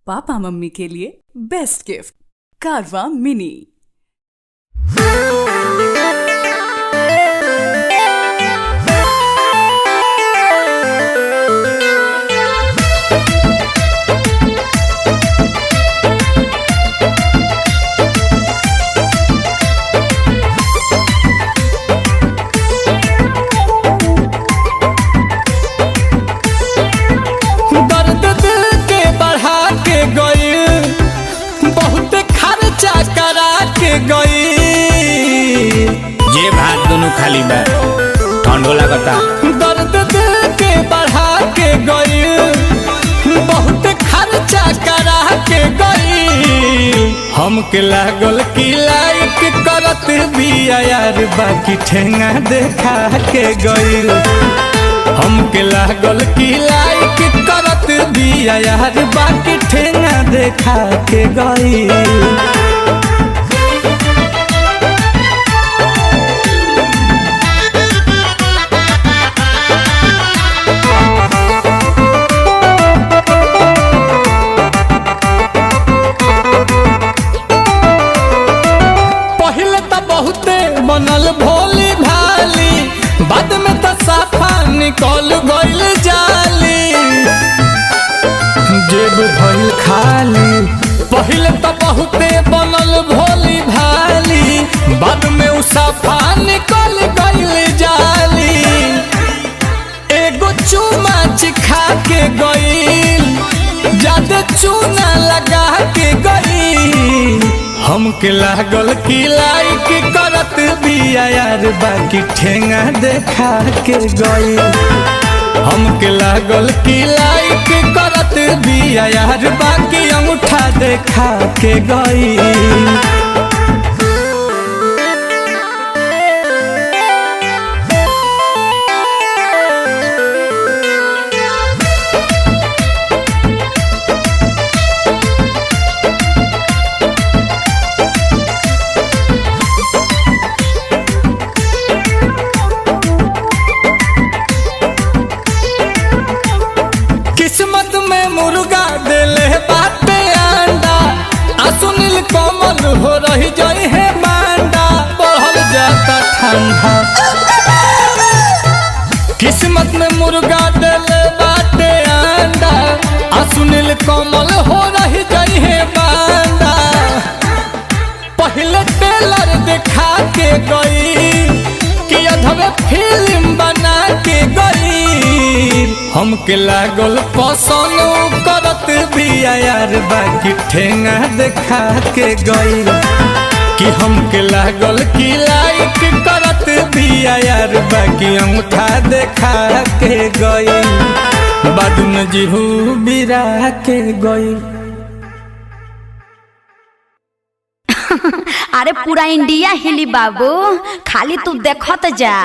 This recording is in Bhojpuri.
पापा मम्मी के लिए बेस्ट गिफ्ट कारवा मिनी। ये भात दोनों खाली बा ठंडो लगता। दर्द दिल के बढ़ा के गई, बहुत खर्चा करा के गई। हमके लागल की लाइक करत भी यार, बाकी ठेंगा देखा के गई। हमके लागल की लाइक करत भी यार, बाकी ठेंगा देखा के गई। बनल भोली भाली, बाद में तो साफा निकल गइल जाली। जेब भइल खाली, पहले तो बहुते बनल भोली भाली, बाद में उ साफा निकल गइल जाली। एगो चूमा चिखा के गइल, ज्यादा चूना लगा के गइल। हमके लागल की लाइक करत भी यार, बाकी ठेंगा देखा के गई। हमके लागल की लाइक करत भी यार, बाकी अंगूठा देखा के गई। किस्मत में मुर्गा देले बाटे अंडा, सुनील कोमल हो रही जई है बांडा, बढ़ल जाता ठंडा। किस्मत में मुर्गा देले बाटे अंडा, सुनील कोमल हो रही जई है बांडा। पहले टेलर दिखा के गई कि अधवे फिल्म बना के गई। हमके लागल पसंद करत भी यार, बाकी ठेंगा देखा के गई। कि हमके लागल की लाइक करत भी यार, बाकी अंगूठा देखा के गई। बाद में जीहू बिरा के गई। अरे पूरा इंडिया हिली बाबू, खाली तू देखत जा।